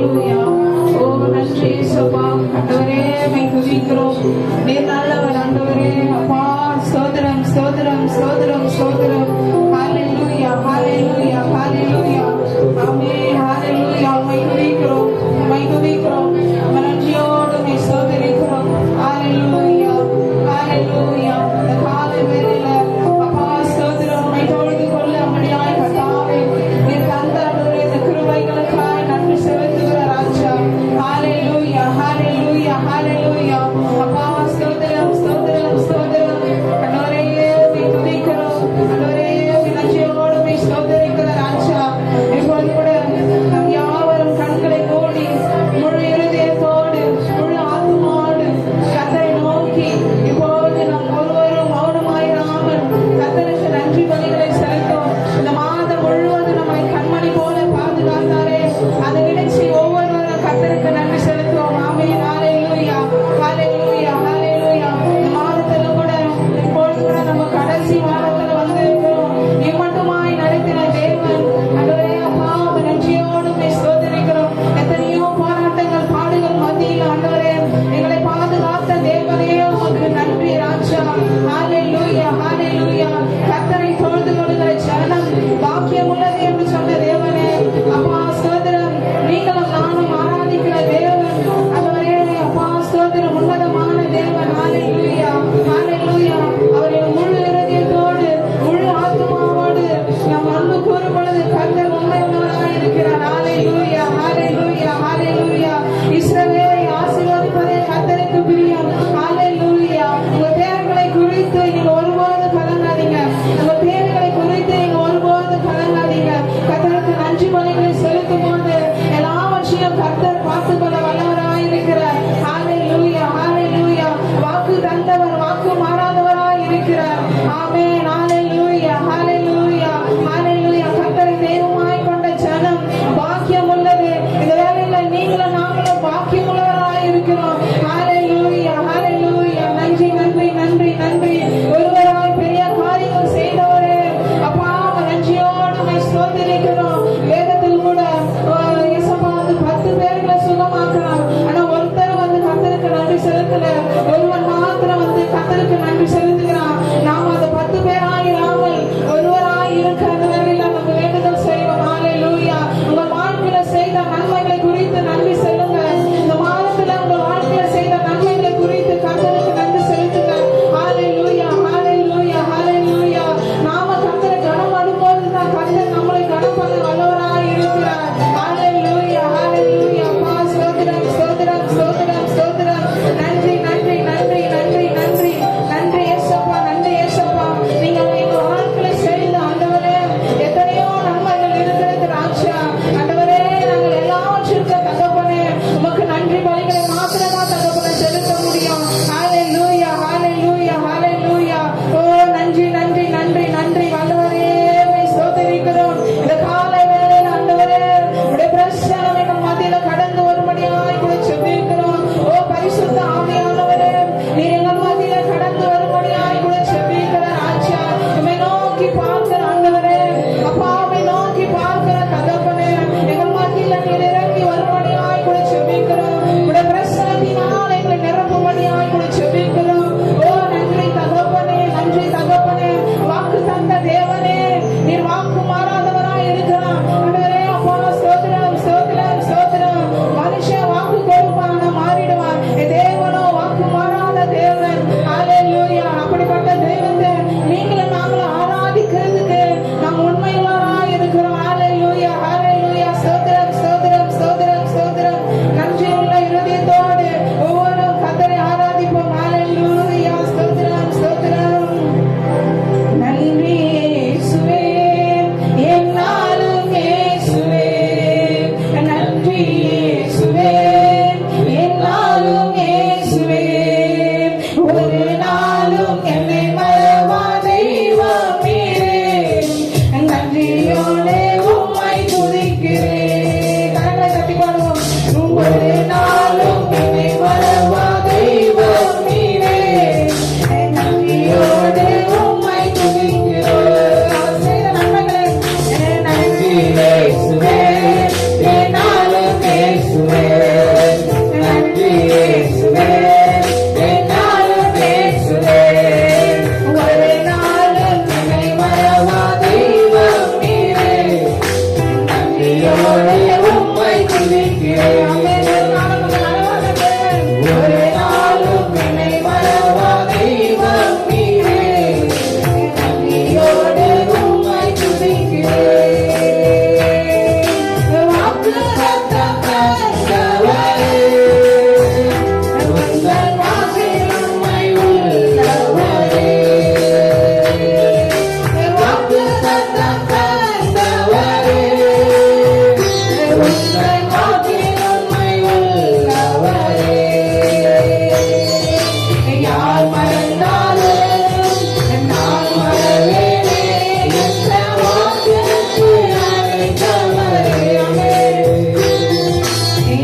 ஹalleluya. ஓ நன்றி இயேசுப்பா. ஆண்டவரே மை துதிக்கிறோம். நீர் நல்லவர் ஆண்டவரே. அப்பா ஸ்தோத்திரம் ஸ்தோத்திரம் ஸ்தோத்திரம் ஸ்தோத்திரம். ஹalleluya ஹalleluya ஹalleluya. ஆமென் ஹalleluya. மை துதிக்கிறோம் மை துதிக்கிறோம். நன்றியோடு மை ஸ்தோத்திரிக்கிறோம். ஹalleluya ஹalleluya. ஹalleluya. அப்பா ஸ்தோத்திரம். மை தொழுது கொள்ள அம்மடியாய் கர்த்தாவே நீர் தந்த ஆண்டவரே இந்த கிருபைகளுக்காய் நன்றி செலுத்துகிற ராஜா. ஹalleluya ஹalleluya ஹalleluya. அப்பா ஸ்தோத்திரம் ஸ்தோத்திரம் ஸ்தோத்திரம். ஆண்டவரே மை துதிக்கிறோம். ஆண்டவரே நன்றியோடு மை ஸ்தோத்திரிக்கிற ராஜா. இப்பொழுது கூட நம் யாவரும் கண்களை மூடி முழு இருதயத்தோடு முழு ஆத்துமாவோடு கர்த்தரை நோக்கி இப்பொழுது நாம் ஒருவரும் மௌனமாயிராமல் கர்த்தருக்கு நன்றி பலிகளை செலுத்தும். இந்த மாதம் முழுவதும் நம்மை கண்மணி போல பாதுகாத்தாரே அதை நினைச்சு ஒவ்வொருவரும் கர்த்தருக்கு நன்றி செலுத்துவோம். ஆமென் ஹalleluya ஹalleluya ஹalleluya. இந்த மாதத்துல கூட இப்பொழுது கூட நம்ம கடைசி மாதத்துல வந்து இம்மட்டுமாய் நடத்தின தேவன் ஆண்டவரே அப்பா உம்மை நன்றியோடு உம்மை ஸ்தோத்திரிக்கிறோம். எத்தனையோ போராட்டங்கள் பாடுகள் மத்தியில் ஆண்டவரே எங்களை பாதுகாத்த தேவனே உமக்கு நன்றி ராஜா. ஹalleluya ஹalleluya. கர்த்தரை தொழுது கொள்கிற சரணம் பாக்கியம் உள்ளது என்று சொன்ன தேவனே அப்பா ஸ்தோத்திரம். நீங்களும் நானும் ஆராதிக்கிற தேவன் ஆண்டவரே அப்பா ஸ்தோத்திரம் உன்னதமான தேவன். ஹalleluya ஹalleluya. அவரின் முழு இருதயத்தோடு முழு ஆத்துமாவோடு நாம் அன்பு கூறும் பொழுது கர்த்தர் உண்மையுள்ளவராய் இருக்கிறார். ஹalleluya ஹalleluya ஹalleluya. இஸ்ரவேலை ஆசீர்வதிப்பதே கர்த்தருக்கு பிரியம். ஹalleluya. உங்கள் பேர்களை குறித்து நீங்கள் ஒருபோது கலங்காதீங்க. உங்கள் பேர்களை குறித்து நீங்கள் ஒருபோது கலங்காதீங்க. கர்த்தருக்கு நன்றி பலிகளை செலுத்தும் போது எல்லாவற்றையும் கர்த்தர் பார்த்துக் கொள்ள வல்லவராய் இருக்கிறார். ஹalleluya ஹalleluya. வாக்கு தந்தவர் வாக்கு மாறாதவராய் இருக்கிறார். ஆமென் ஹalleluya ஹalleluya ஹalleluya. கர்த்தரை தெய்வமாய் கொண்ட ஜனம் பாக்கியம் உள்ளது. இந்த வேளையில் நீங்களும் நாங்களும் பாக்கியம் உள்ளவராய் இருக்கிறோம். ஹalleluya ஹalleluya. நன்றி நன்றி நன்றி நன்றி. ஒருவராய் பெரிய காரியங்கள் செய்தவரே அப்பா நன்றியோடு உம்மை ஸ்தோத்திரிக்கிறோம். வேதத்தில் கூட இயேசுப்பா வந்து 10 பேர்களை சுகமாக்குறார். ஆனா ஒருத்தர் வந்து கர்த்தருக்கு நன்றி செலுத்தல. ஒருவன் மாத்திரம் வந்து கர்த்தருக்கு நன்றி செலுத்துகிறான். நாம் அந்த 10 பேராயிராமல் ஒருவராய் இருக்க அந்த வேளையில் நம்ம வேண்டுதல் செய்வோம். ஹalleluya. உங்கள் வாழ்க்கையில செய்த நன்மைகளை குறித்து நன்றி செல்லும்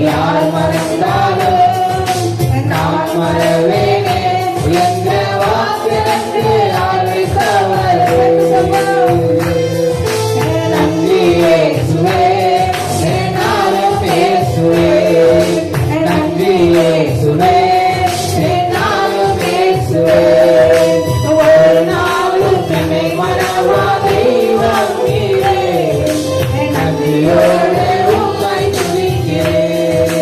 யார் மறந்தாலும் நான் மறவேனே என்ற வாக்கிற்கு அழைத்தவர் நன்றி இயேசுவே என்னாலும் பேசுவே நன்றி இயேசுவே என்னாலும் பேசுவே ஒரு நாளும் என்னை மறவா தெய்வம் நீரே நன்றியோடு உம்மை துதிக்கிறேன்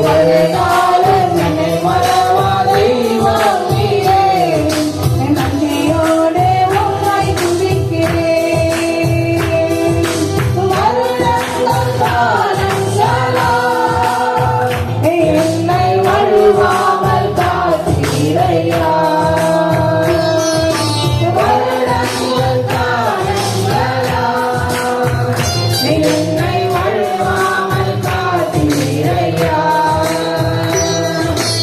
ஒரு நாளும் என்னை மறவா தெய்வம் நீரே நன்றியோடு உம்மை துதிக்கிறேன் வருடங்கள் காலங்களா என்னை வழுவாமல் காத்தீரையா வருடங்கள் காலங்களா என்னை வழுவாமல் காத்தீரையா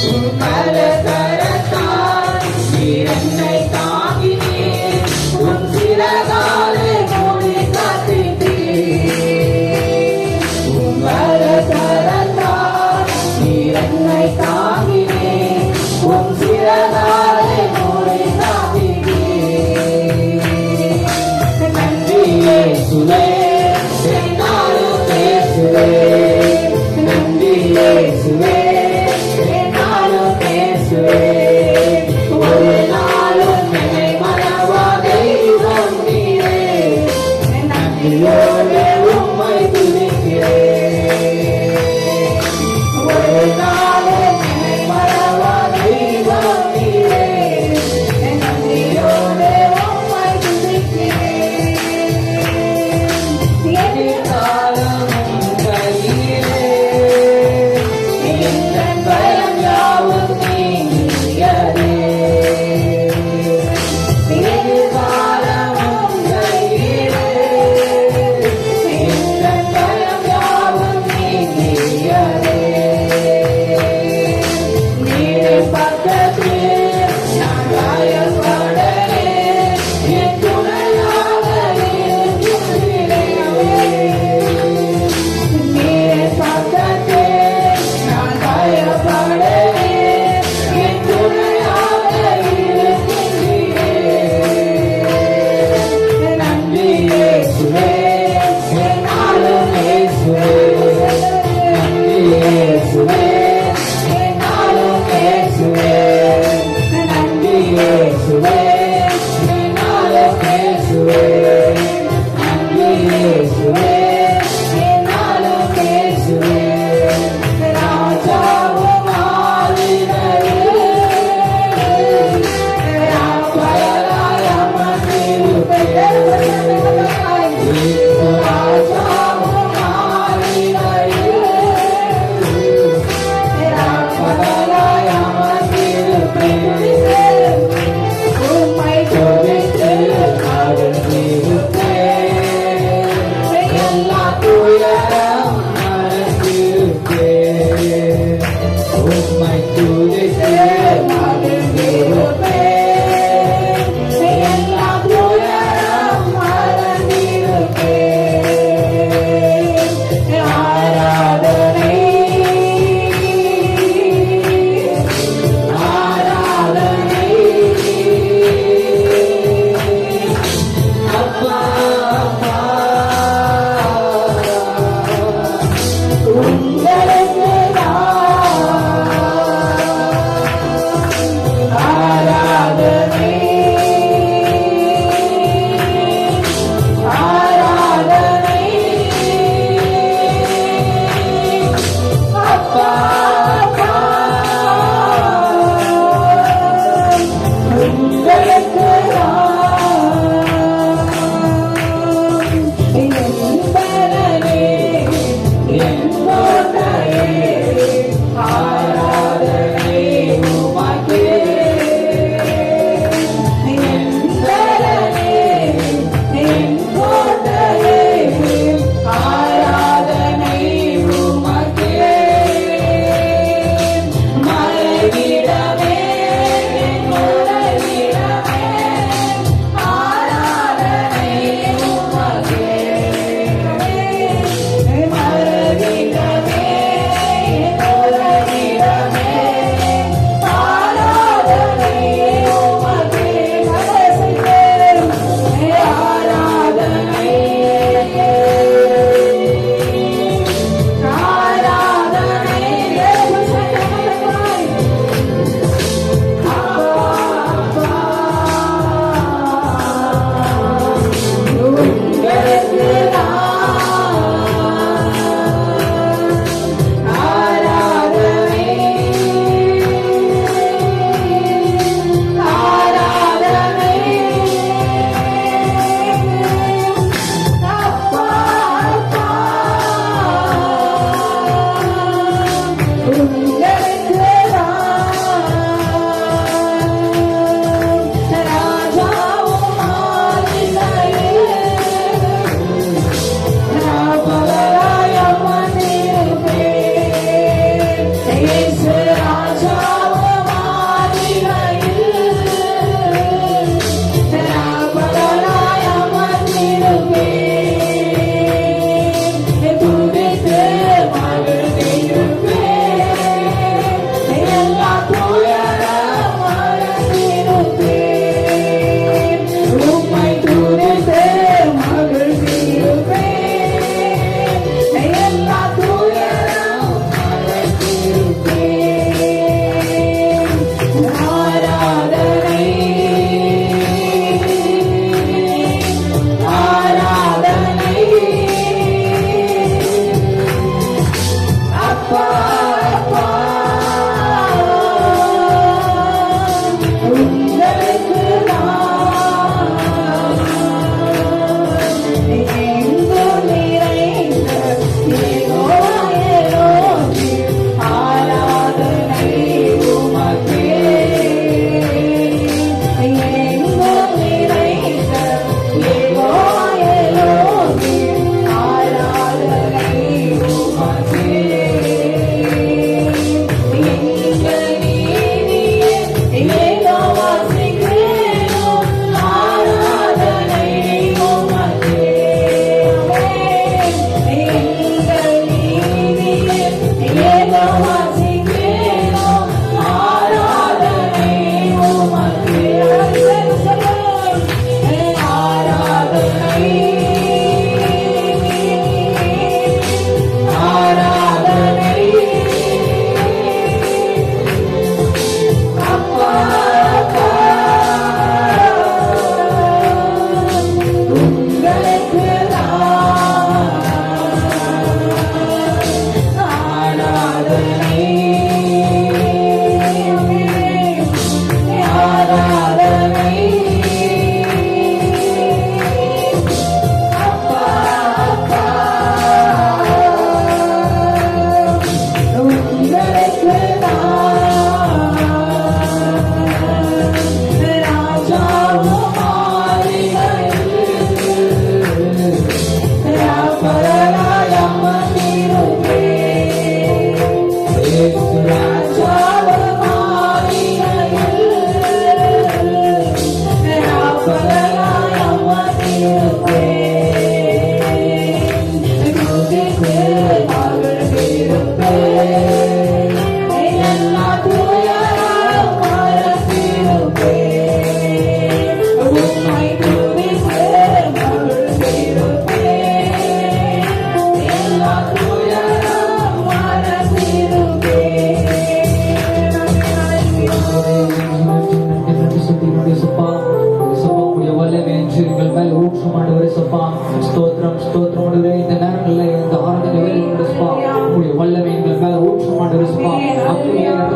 உம்மல கரத்தால் நீர் என்னை தாங்கினீர் உன் சிறகாலே மூடி காத்தீர் உம்மல கரத்தால் நீர் என்னை தாங்கினீர்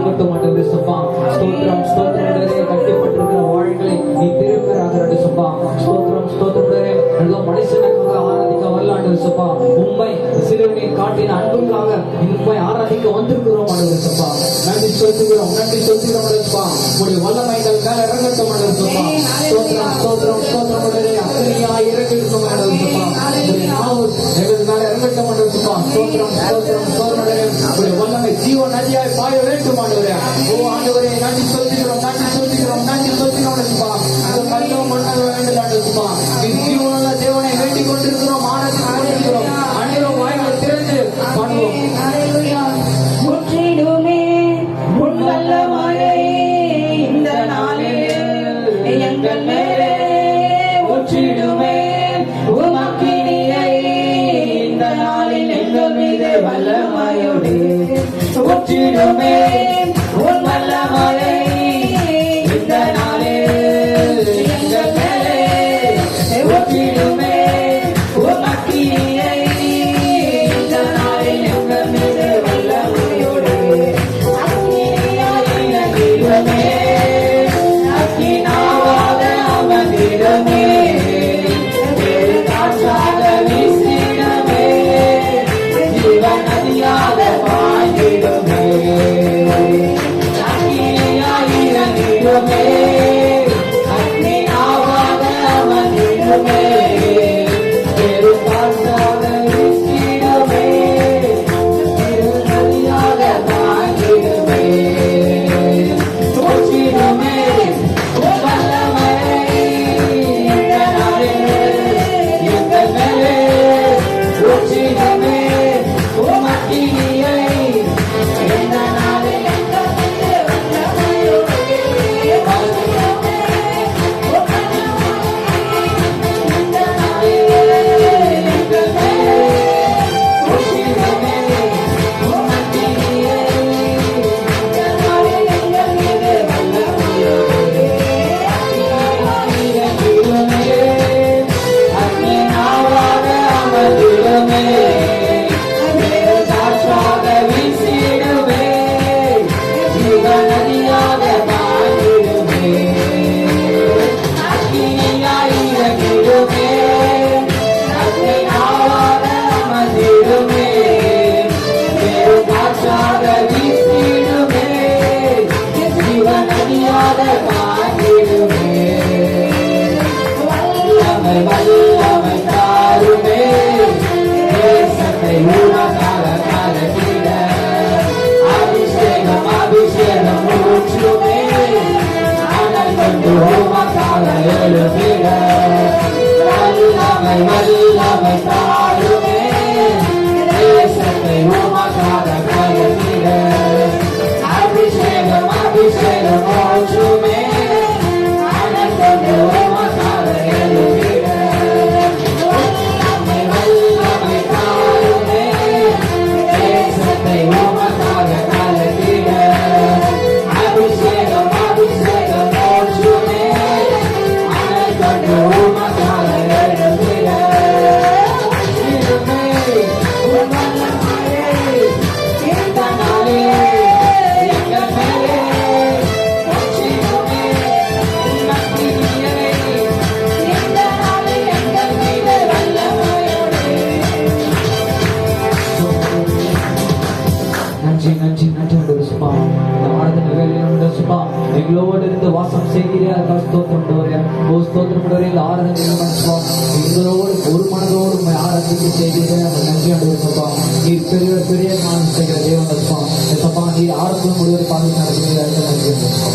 இறங்கட்டும் ஆண்டவரே சப்பா. ஸ்தோத்திரம் ஸ்தோத்திரம் கட்டிப்பட்டிருக்கிற வாழ்களை நீ திரும்புகிறாங்க சப்பா. ஸ்தோத்திரம் ஸ்தோத்திரம் எல்லாம் மனுஷனுக்காக ஆராதிக்க வரல ஆண்டவரே சப்பா. உண்மை சிலுவையை காட்டின அன்புக்காக உண்மை ஆராதிக்க வந்திருக்கிறோம் ஆண்டவரே சப்பா. நன்றி சொல்லுகிறோம் ஆண்டவரே சப்பா. உடைய வல்லமைகள் மேல இறங்கட்டும் ஆண்டவரே சப்பா. ஸ்தோத்திரம் ஸ்தோத்திரம் ஸ்தோத்திரம் அக்னியா இறங்கிருக்கும் ஆண்டவரே சப்பா. உடைய நாவு எங்கள் மேல இறங்கட்டும் ஆண்டவரே சப்பா. ஸ்தோத்திரம் ஸ்தோத்திரம் ஸ்தோத்திரம் உடைய வல்லமை ஜீவ நதியாய் பாய வேண்டும் ஆண்டவரே. ஓ ஆண்டவரே நன்றி சொல்லுகிறோம் நன்றி சொல்லுகிறோம் நன்றி சொல்லுகிறோம் சப்பா. அந்த கல்லும் மண்ணாக வேண்டும் ஆண்டவரே சப்பா. ஜீவனுள்ள தேவனை வேண்டிக் கொண்டிருக்கிறோம் ஆராதித்துக் கொண்டிருக்கிறோம். அனைவரும் வாய்களை திறந்து பாடுவோம். முற்றிடுமே உன் வல்லமையை இந்த நாளில் எங்கள் மேலே முற்றிடுமே உமக்கினியை இந்த நாளில் எங்கள் மீது வல்லமையோடு முற்றிடுமே உன் வல்லமையை இந்த நாளில் எங்கள் மேலே முற்றிடுமே உமக்கினியை இந்த நாளில் எங்கள் மீது வல்லமையோடு அக்கினியாயிரமே அக்கினாவாக அமர்ந்திடமே வேறு காற்றாக வீசிடமே ஜீவ நதியாக பாய்ந்திடுமே அக்கினியாயிரமே அக்கினாவாக அமர்ந்திடமே வேறு காற்றாக வீசிடமே ஜீவ நதியாக பாய்ந்திடுமே முற்றிடுமே உன் வல்லமையை இந்த நாளில் எங்கள் மேலே முற்றிடுமே உமக்கினியை இந்த நாளில் எங்கள் மீது வல்லமையோடு முற்றிடுமே உன் வல்லமையை இந்த நாளில் எங்கள் மேலே முற்றிடுமே உமக்கினியை இந்த நாளில் எங்கள் மீது வல்லமையோடு அக்கினாவாக அமர்ந்திடுமே வேறு காற்றாக வீசிடுமே ஜீவ நதியாக பாய்ந்திடுமே அக்கினியாயிரமே அக்கினாவாக அமர்ந்திடுமே வேறு காற்றாக வீசிடுமே ஜீவ நதியாக பாய்ந்திடுமே வல்லமை வல்லமை தாருமே தேசத்தை உலகாக கலக்கிட அபிஷேகம் அபிஷேகம் ஊற்றுமே அனல் கொண்டு உமக்காக எழுதிட வல்லமை வல்லமை தாருமே தேசத்தை உமக்காக கலக்கிட அபிஷேகம் அபிஷேகம் ஊற்றுமே அனல் கொண்டு உமக்காக எழுதிட வல்லமை வல்லமை தாருமே தேசத்தை உமக்காக கலக்கிட அபிஷேகம் அபிஷேகம் ஊற்றுமே அனல் கொண்டு உமக்காக எழுதிட முற்றிடுமே உன் வல்லமையை இந்த நாளில் எங்கள் மேலே முற்றிடுமே உமக்கினியை இந்த நாளில் எங்கள் மீது வல்லமையோடு நன்றி நன்றி நன்றி ஆண்டவரே சப்பா. இந்த ஆராதனை வேலையில் உண்டு சப்பா. எங்களோடு இருந்து வாசம் செய்கிறீர்கள் அதுக்காக ஸ்தோத்திரம் ஆண்டவரே. ஓ ஸ்தோத்திரம் ஆண்டவரே. இந்த ஆராதனை சப்பா எங்களோடு ஒரு மனதோடு உண்மை ஆராதிக்க செய்கிறீர்கள் நன்றி ஆண்டவரே சப்பா. நீர் பெரிய பெரிய காரியம் செய்கிற தேவன் சப்பா. சப்பா நீர் ஆரம்பம் முழுவதும் பாதுகாத்து நடத்துகிறீர்கள் நன்றி ஆண்டவரே சப்பா.